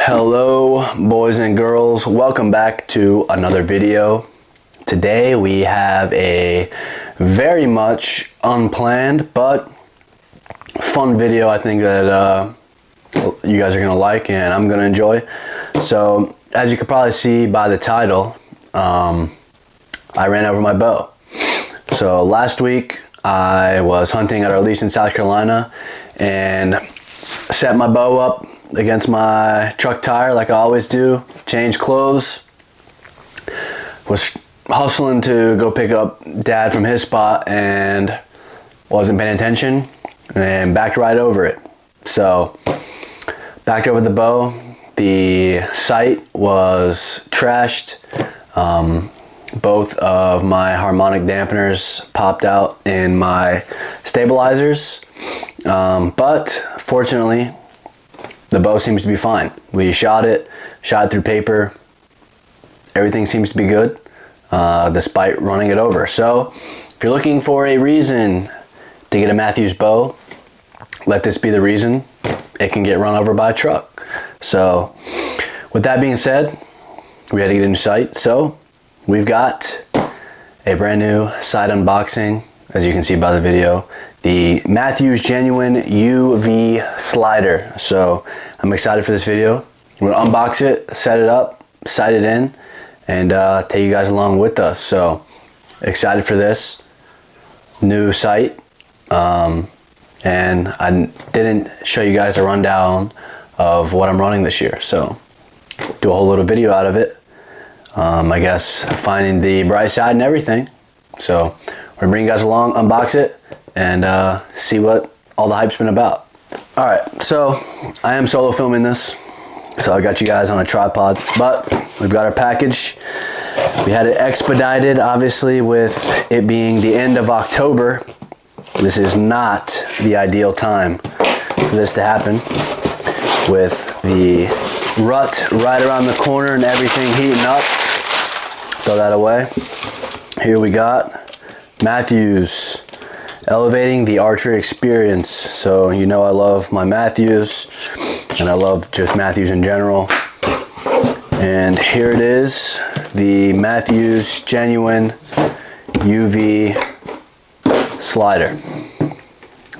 Hello boys and girls, welcome back to another video. Today we have a very much unplanned but fun video I think that you guys are gonna like and I'm gonna enjoy. So as you can probably see by the title, I ran over my bow. So last week I was hunting at our lease in South Carolina and set my bow up against my truck tire like I always do, changed clothes, was hustling to go pick up Dad from his spot and wasn't paying attention and backed right over it. So backed over the bow, the sight was trashed, both of my harmonic dampeners popped out in my stabilizers, but fortunately the bow seems to be fine. We shot it through paper. Everything seems to be good, despite running it over. So if you're looking for a reason to get a Mathews bow, let this be the reason. It can get run over by a truck. So with that being said, we had to get a new sight. So we've got a brand new sight unboxing, as you can see by the video. The Mathews Genuine UV slider. So I'm excited for this video. I'm gonna unbox it, set it up, sight it in, and take you guys along with us. So excited for this new sight. And I didn't show you guys a rundown of what I'm running this year. So do a whole little video out of it. I guess finding the bright side and everything. So we're gonna bring you guys along, unbox it, and see what all the hype's been about. All right, so I am solo filming this, so I got you guys on a tripod, but we've got our package. We had it expedited, obviously, with it being the end of October. This is not the ideal time for this to happen, with the rut right around the corner and everything heating up. Throw that away. Here we got Mathews elevating the archery experience. So you know I love my Mathews and I love just Mathews in general. And here it is, the Mathews Genuine UV slider.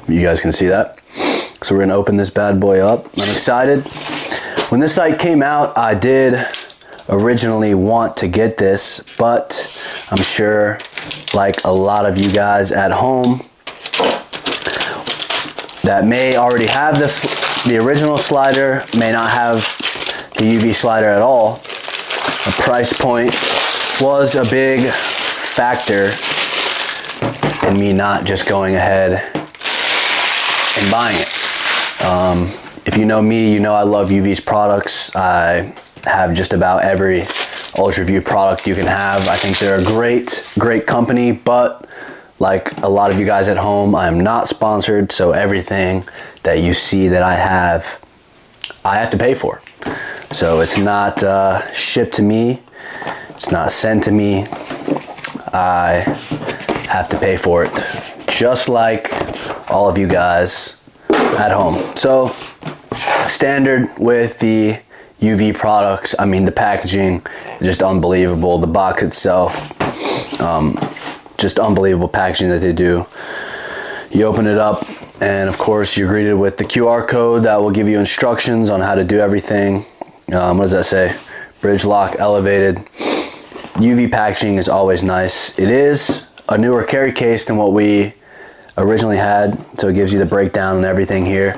You guys can see that. So we're gonna open this bad boy up. I'm excited. When this sight came out, I did originally want to get this, but I'm sure like a lot of you guys at home that may already have this, the original slider, may not have the UV slider at all. The price point was a big factor in me not just going ahead and buying it. If you know me, you know I love UV's products. I have just about every UltraView product you can have. I think they're a great company, but like a lot of you guys at home, I am not sponsored, so everything that you see that I have to pay for. So it's not shipped to me, it's not sent to me, I have to pay for it, just like all of you guys at home. So standard with the UV products, I mean the packaging, just unbelievable. The box itself, just unbelievable packaging that they do. You open it up and of course you're greeted with the QR code that will give you instructions on how to do everything. What does that say? Bridge lock elevated. UV packaging is always nice. It is a newer carry case than what we originally had, so it gives you the breakdown and everything here.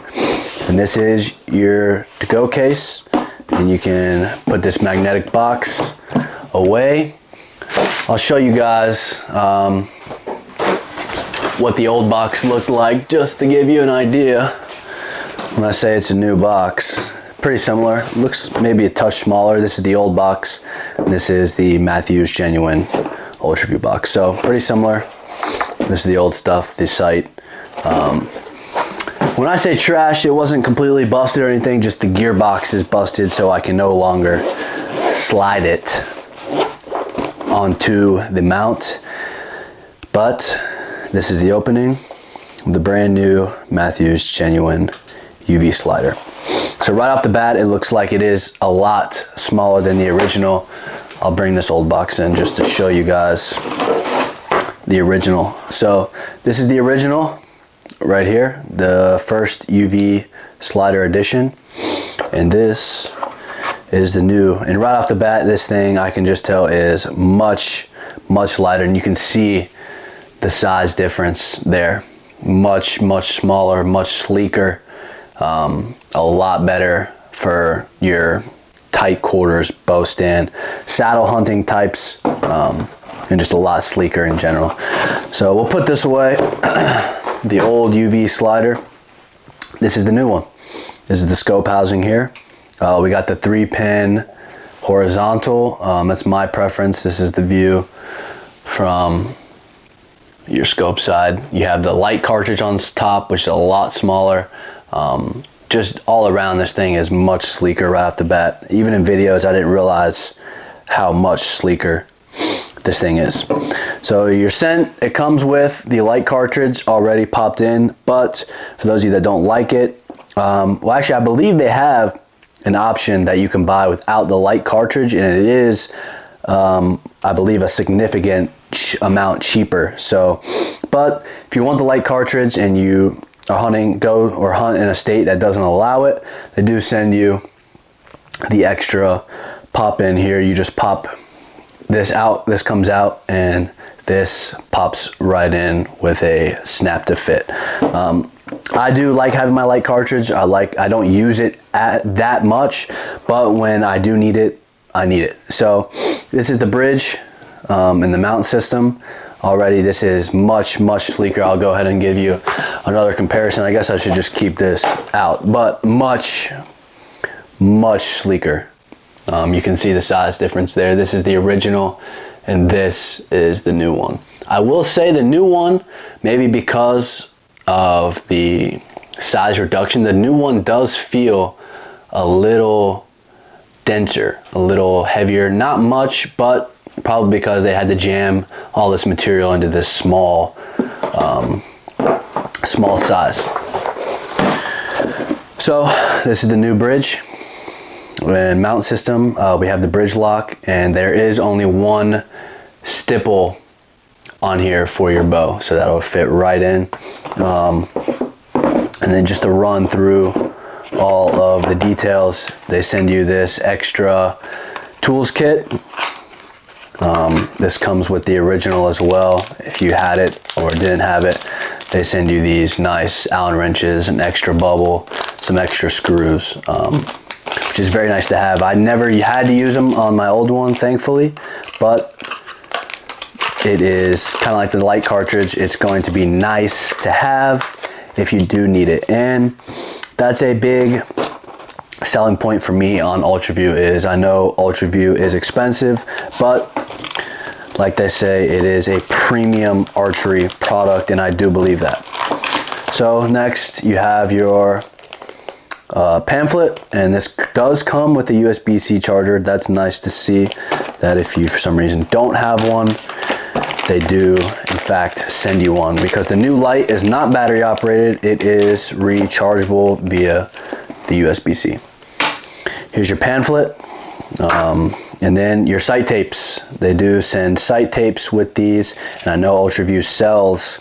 And this is your to-go case, and you can put this magnetic box away. I'll show you guys what the old box looked like, just to give you an idea. When I say it's a new box, pretty similar. Looks maybe a touch smaller. This is the old box. This is the Mathews Genuine UltraView box. So pretty similar. This is the old stuff, the sight. When I say trash, it wasn't completely busted or anything, just the gearbox is busted, so I can no longer slide it onto the mount. But this is the opening of the brand new Mathews Genuine UV slider. So right off the bat, it looks like it is a lot smaller than the original. I'll bring this old box in just to show you guys the original. So this is the original right here, the first UV slider edition, and this is the new. And right off the bat, this thing I can just tell is much lighter, and you can see the size difference there. Much smaller, much sleeker, a lot better for your tight quarters bow stand, saddle hunting types, and just a lot sleeker in general. So we'll put this away. The old UV slider. This is the new one. This is the scope housing here. We got the 3-pin horizontal. That's my preference. This is the view from your scope side. You have the light cartridge on top, which is a lot smaller. Just all around, this thing is much sleeker right off the bat. Even in videos, I didn't realize how much sleeker this thing is. So your scent, it comes with the light cartridge already popped in, but for those of you that don't like it, well, actually, I believe they have an option that you can buy without the light cartridge, and it is, I believe, a significant amount cheaper. So, but if you want the light cartridge and you are hunt in a state that doesn't allow it, they do send you the extra pop in here. You just pop this out, this comes out, and this pops right in with a snap to fit. I do like having my light cartridge. I don't use it that much, but when I do need it, I need it. So this is the bridge and the mount system. Already this is much sleeker. I'll go ahead and give you another comparison. I guess I should just keep this out, but much sleeker. You can see the size difference there. This is the original and this is the new one. I will say the new one, maybe because of the size reduction, the new one does feel a little denser, a little heavier. Not much, but probably because they had to jam all this material into this small size. So this is the new bridge and mount system. We have the bridge lock, and there is only one stipple on here for your bow, so that'll fit right in. And then just to run through all of the details, they send you this extra tools kit. This comes with the original as well. If you had it or didn't have it, they send you these nice Allen wrenches, an extra bubble, some extra screws, which is very nice to have. I never had to use them on my old one, thankfully, but it is kind of like the light cartridge. It's going to be nice to have if you do need it. And that's a big selling point for me on UltraView. Is I know UltraView is expensive, but like they say, it is a premium archery product, and I do believe that. So next you have your pamphlet, and this does come with a USB-C charger. That's nice to see that if you for some reason don't have one, they do in fact send you one, because the new light is not battery operated. It is rechargeable via the USB-C. Here's your pamphlet, and then your sight tapes. They do send sight tapes with these, and I know UltraView sells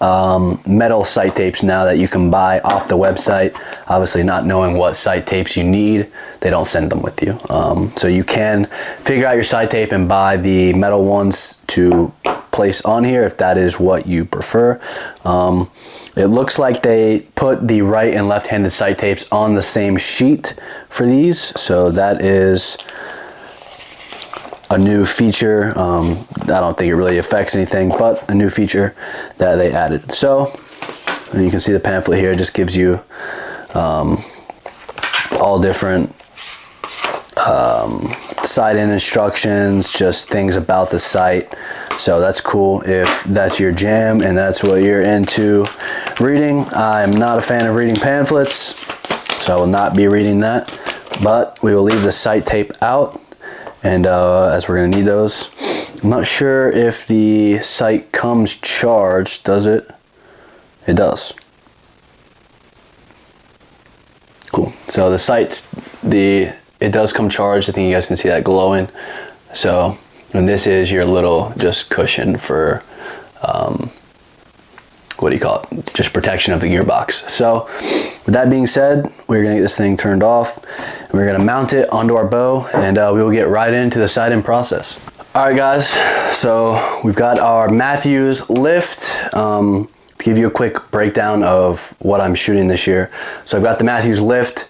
metal sight tapes now that you can buy off the website. Obviously, not knowing what sight tapes you need, they don't send them with you. So you can figure out your sight tape and buy the metal ones to place on here if that is what you prefer. It looks like they put the right and left-handed sight tapes on the same sheet for these, so that is a new feature. I don't think it really affects anything, but a new feature that they added. So, and you can see the pamphlet here. It just gives you all different sight-in instructions, just things about the sight. So that's cool if that's your jam and that's what you're into reading. I'm not a fan of reading pamphlets, so I will not be reading that, but we will leave the sight tape out, and as we're gonna need those. I'm not sure if the sight comes charged. Does it? It does. So the sights, it does come charged. I think you guys can see that glowing. So, and this is your little just cushion for, what do you call it? Just protection of the gearbox. So with that being said, we're gonna get this thing turned off. And we're gonna mount it onto our bow, and we will get right into the sight-in process. All right guys, so we've got our Mathews lift. To give you a quick breakdown of what I'm shooting this year. So I've got the Mathews lift.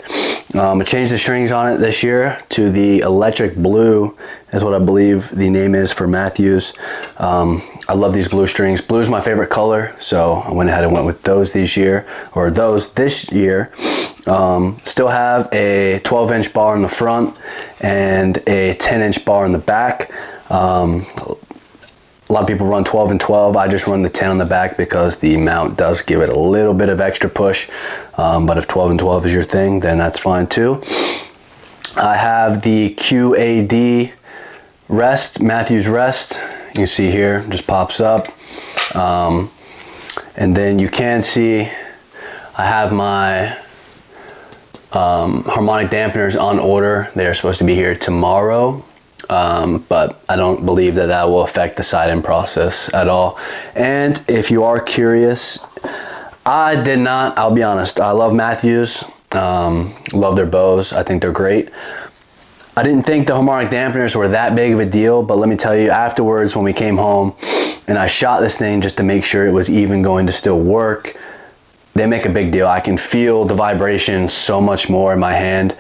I changed the strings on it this year to the electric blue, is what I believe the name is for Mathews. I love these blue strings. Blue is my favorite color, so I went ahead and went with those this year. Still have a 12-inch bar in the front and a 10-inch bar in the back. A lot of people run 12 and 12. I just run the 10 on the back because the mount does give it a little bit of extra push. But if 12 and 12 is your thing, then that's fine too. I have the QAD rest, Mathews rest. You can see here, just pops up. And then you can see I have my harmonic dampeners on order. They are supposed to be here tomorrow. But I don't believe that will affect the sight-in process at all. And if you are curious, I'll be honest, I love Mathews, love their bows, I think they're great. I didn't think the harmonic dampeners were that big of a deal, but let me tell you, afterwards when we came home and I shot this thing just to make sure it was even going to still work, they make a big deal. I can feel the vibration so much more in my hand.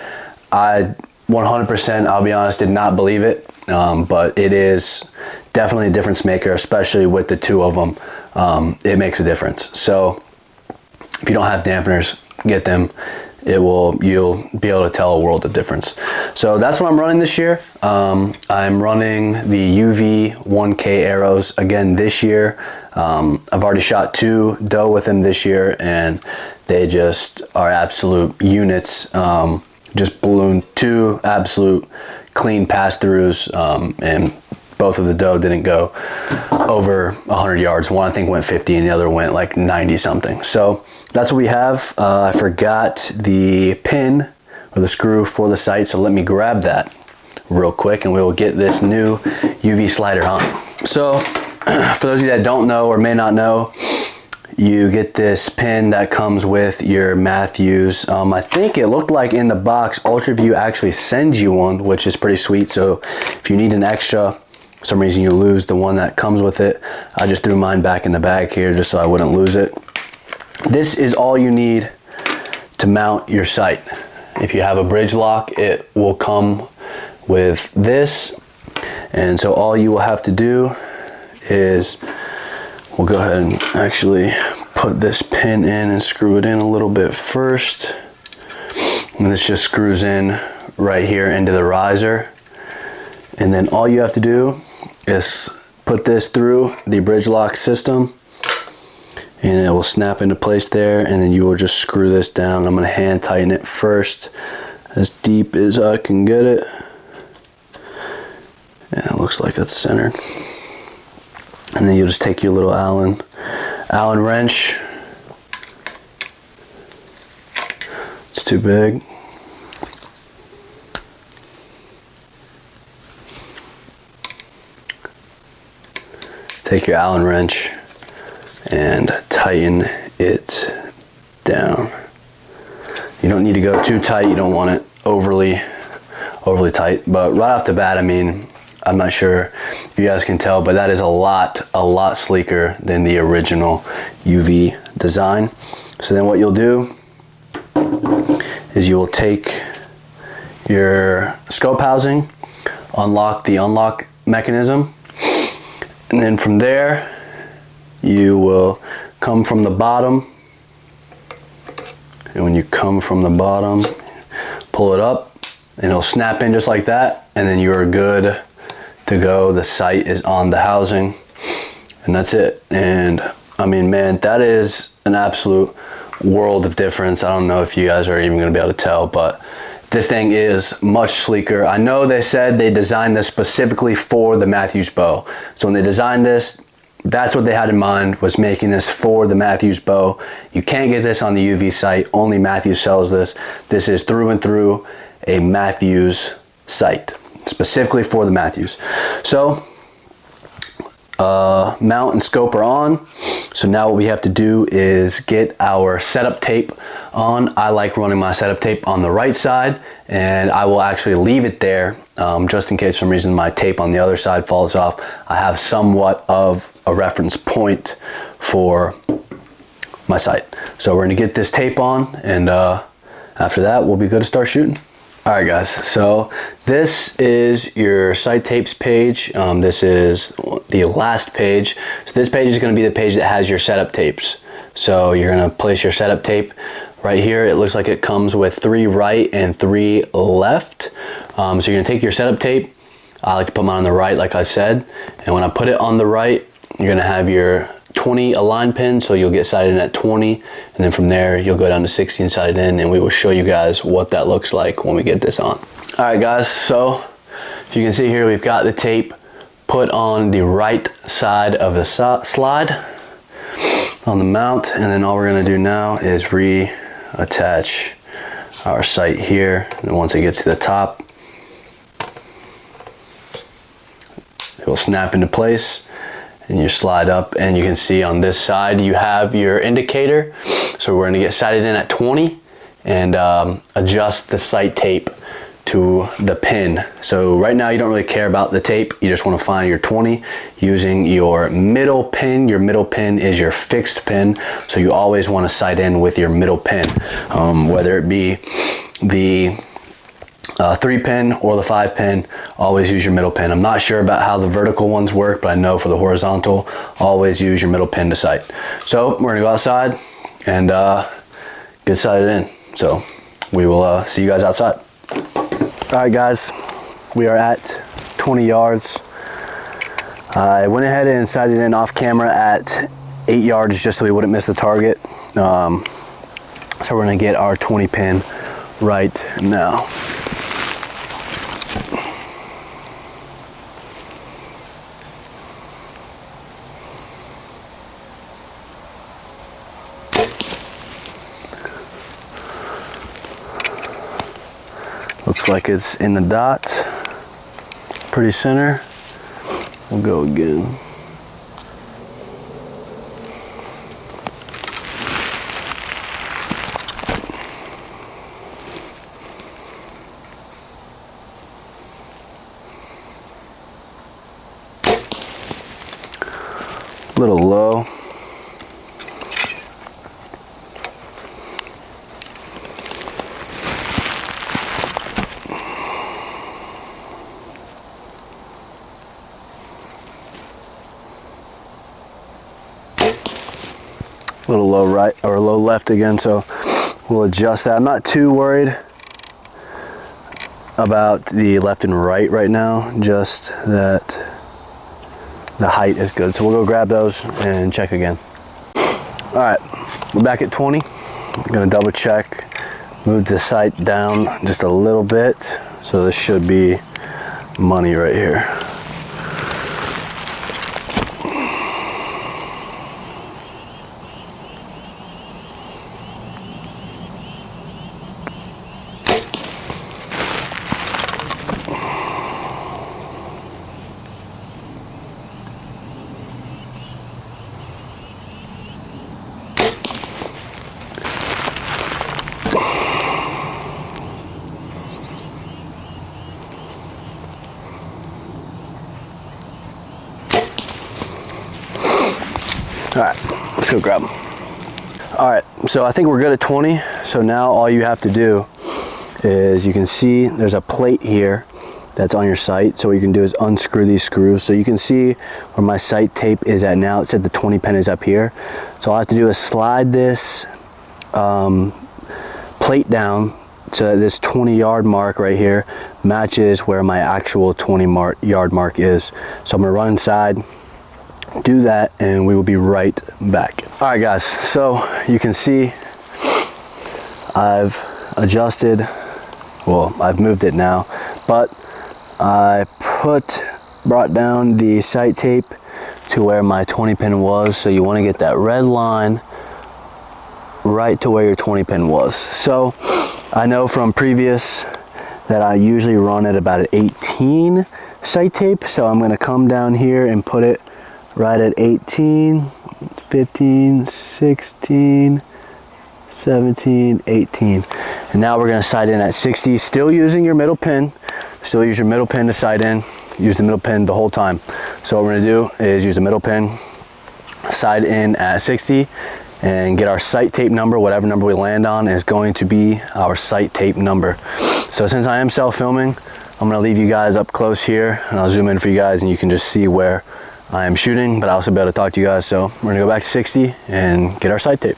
100%, I'll be honest, did not believe it, but it is definitely a difference maker, especially with the two of them. It makes a difference. So if you don't have dampeners, get them. You'll be able to tell a world of difference. So that's what I'm running this year. I'm running the UV 1K arrows again this year. I've already shot 2 doe with them this year, and they just are absolute units. Just ballooned 2 absolute clean pass-throughs, and both of the doe didn't go over 100 yards. One I think went 50 and the other went like 90 something. So that's what we have. I forgot the pin or the screw for the sight, so let me grab that real quick and we will get this new UV slider on. So for those of you that don't know or may not know, you get this pin that comes with your Mathews. I think it looked like in the box, UltraView actually sends you one, which is pretty sweet. So if you need an extra, for some reason you lose the one that comes with it, I just threw mine back in the bag here just so I wouldn't lose it. This is all you need to mount your sight. If you have a bridge lock, it will come with this. And so all you will have to do is, we'll go ahead and actually put this pin in and screw it in a little bit first. And this just screws in right here into the riser. And then all you have to do is put this through the bridge lock system and it will snap into place there, and then you will just screw this down. I'm gonna hand tighten it first as deep as I can get it. And it looks like it's centered. And then you'll just take your little Allen wrench. It's too big. Take your Allen wrench and tighten it down. You don't need to go too tight. You don't want it overly tight. But right off the bat, I mean, I'm not sure if you guys can tell, but that is a lot sleeker than the original UV design. So then what you'll do is you will take your scope housing, unlock the unlock mechanism, and then from there you will come from the bottom, and when you come from the bottom, pull it up and it'll snap in just like that, and then you are good to go. The sight is on the housing, and that's it. And I mean, man, that is an absolute world of difference. I don't know if you guys are even going to be able to tell, but this thing is much sleeker. I know they said they designed this specifically for the Mathews bow. So when they designed this, that's what they had in mind, was making this for the Mathews bow. You can't get this on the UV sight. Only Mathews sells this. This is through and through a Mathews sight, specifically for the Mathews. So mount and scope are on. So now what we have to do is get our setup tape on. I like running my setup tape on the right side, and I will actually leave it there just in case for some reason my tape on the other side falls off. I have somewhat of a reference point for my sight. So we're gonna get this tape on, and after that we'll be good to start shooting. All right guys, so this is your sight tapes page. This is the last page. So this page is going to be the page that has your setup tapes. So you're going to place your setup tape right here. It looks like it comes with 3 right and 3 left. So you're going to take your setup tape. I like to put mine on the right, like I said. And when I put it on the right, you're going to have your 20 align pin, so you'll get sighted in at 20, and then from there you'll go down to 16 sighted in, and we will show you guys what that looks like when we get this on. All right guys, so if you can see here, we've got the tape put on the right side of the slide on the mount, and then all we're going to do now is reattach our sight here, and once it gets to the top it will snap into place. And you slide up, and you can see on this side you have your indicator. So we're gonna get sighted in at 20 and adjust the sight tape to the pin. So right now you don't really care about the tape, you just want to find your 20 using your middle pin. Your middle pin is your fixed pin, so you always want to sight in with your middle pin, whether it be the 3 pin or the 5 pin. Always use your middle pin. I'm not sure about how the vertical ones work, but I know for the horizontal, always use your middle pin to sight. So we're gonna go outside and get sighted in. So we will see you guys outside. All right guys, we are at 20 yards. I went ahead and sighted in off camera at 8 yards just so we wouldn't miss the target. So we're gonna get our 20 pin right now. Looks like it's in the dot, pretty center. We'll go again. A little low. A little low right or low left again, so we'll adjust that. I'm not too worried about the left and right now, just that the height is good. So we'll go grab those and check again. All right, we're back at 20. I'm gonna double check, move the sight down just a little bit. So this should be money right here. All right, let's go grab them. All right, so I think we're good at 20. So now all you have to do is, you can see there's a plate here that's on your sight. So what you can do is unscrew these screws. So you can see where my sight tape is at now. It said the 20 pin is up here. So all I have to do is slide this plate down so that this 20-yard mark right here matches where my actual 20-yard mark is. So I'm gonna run inside, do that, and we will be right back. All right guys, so you can see I've adjusted, well, I've moved it now, but I brought down the sight tape to to where my 20 pin was. So you want to get that red line right to where your 20 pin was. So I know from previous that I usually run at about an 18 sight tape. So I'm going to come down here and put it right at 18, 15, 16, 17, 18. And now we're going to sight in at 60, still using your middle pin. Still use your middle pin to sight in. Use the middle pin the whole time. So what we're going to do is use the middle pin, sight in at 60, and get our sight tape number. Whatever number we land on is going to be our sight tape number. So since I am self-filming, I'm going to leave you guys up close here, and I'll zoom in for you guys, and you can just see where I am shooting, but I'll also be able to talk to you guys. So we're going to go back to 60 and get our sight tape.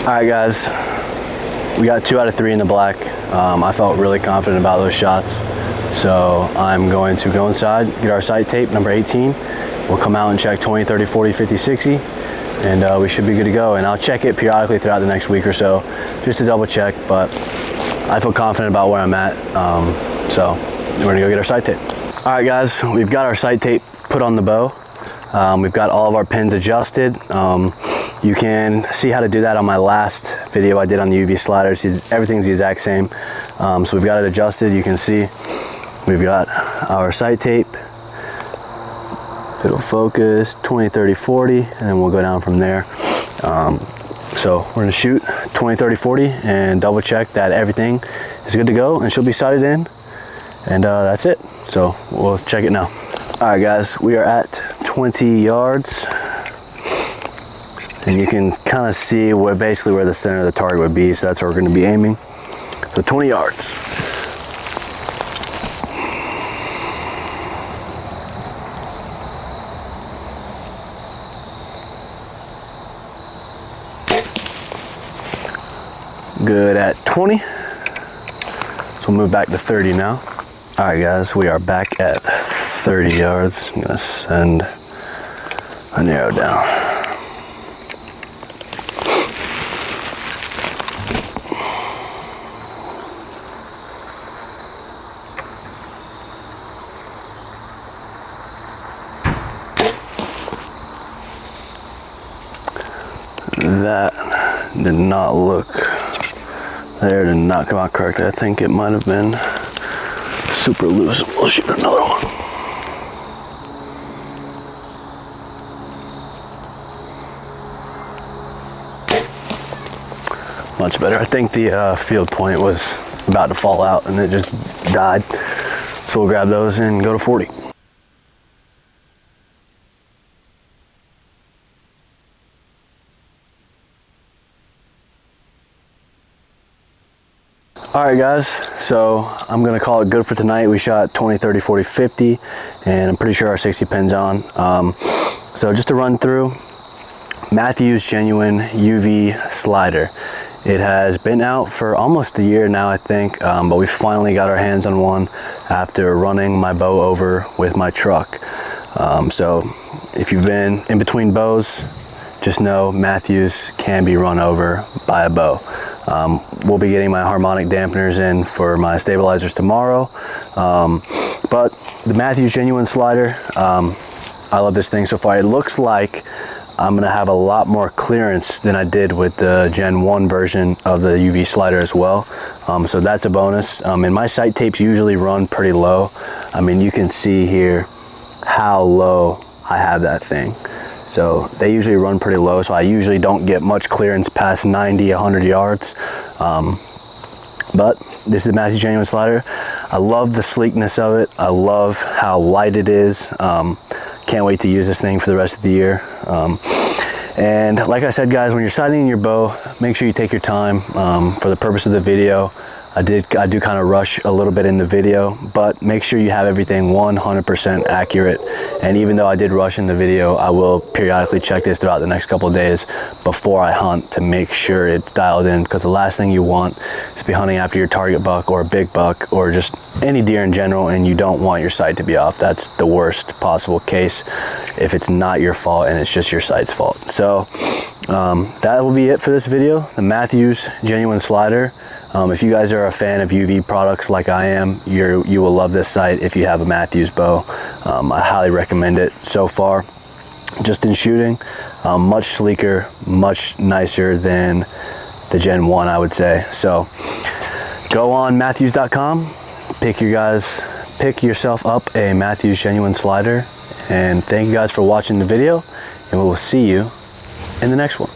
All right, guys, we got 2 out of 3 in the black. I felt really confident about those shots. So I'm going to go inside, get our sight tape, number 18. We'll come out and check 20, 30, 40, 50, 60, and we should be good to go. And I'll check it periodically throughout the next week or so, just to double check, but I feel confident about where I'm at. So we're gonna go get our sight tape. All right, guys, we've got our sight tape put on the bow. We've got all of our pins adjusted. You can see how to do that on my last video I did on the UV slider. See, everything's the exact same. So we've got it adjusted. You can see we've got our sight tape. If it'll focus, 20, 30, 40, and then we'll go down from there. So we're gonna shoot 20, 30, 40 and double check that everything is good to go and she'll be sighted in. And that's it. So we'll check it now. All right, guys, we are at 20 yards. And you can kind of see where basically where the center of the target would be. So that's where we're going to be aiming. So 20 yards. Good at 20. So we'll move back to 30 now. All right, guys, we are back at 30 yards. I'm going to send a narrow down. That did not look there, did not come out correctly. I think it might have been super loose. We'll shoot another one. Much better. I think the field point was about to fall out and it just died. So we'll grab those and go to 40. All right, guys, so I'm gonna call it good for tonight. We shot 20, 30, 40, 50, and I'm pretty sure our 60 pin's on. So just to run through, Mathews Genuine UV slider. It has been out for almost a year now, I think, but we finally got our hands on one after running my bow over with my truck. So if you've been in between bows, just know Mathews can be run over by a bow. We'll be getting my harmonic dampeners in for my stabilizers tomorrow. But the Mathews Genuine slider, I love this thing so far. It looks like I'm gonna have a lot more clearance than I did with the Gen 1 version of the UV slider as well. So that's a bonus. And my sight tapes usually run pretty low. I mean, you can see here how low I have that thing. So they usually run pretty low, so I usually don't get much clearance past 90, 100 yards. But But this is the Mathews Genuine Slider. I love the sleekness of it. I love how light it is. Can't wait to use this thing for the rest of the year. And like I said, guys, when you're sighting your bow, make sure you take your time. For the purpose of the video, I do kind of rush a little bit in the video, but make sure you have everything 100% accurate. And even though I did rush in the video, I will periodically check this throughout the next couple of days before I hunt to make sure it's dialed in, because the last thing you want is to be hunting after your target buck or a big buck or just any deer in general, and you don't want your sight to be off. That's the worst possible case if it's not your fault and it's just your sight's fault. So that will be it for this video, the Mathews Genuine Slider. If you guys are a fan of UV products like I am, you will love this sight if you have a Mathews bow. I highly recommend it so far. Just in shooting, much sleeker, much nicer than the Gen 1, I would say. So go on Mathews.com, pick yourself up a Mathews Genuine Slider, and thank you guys for watching the video, and we will see you in the next one.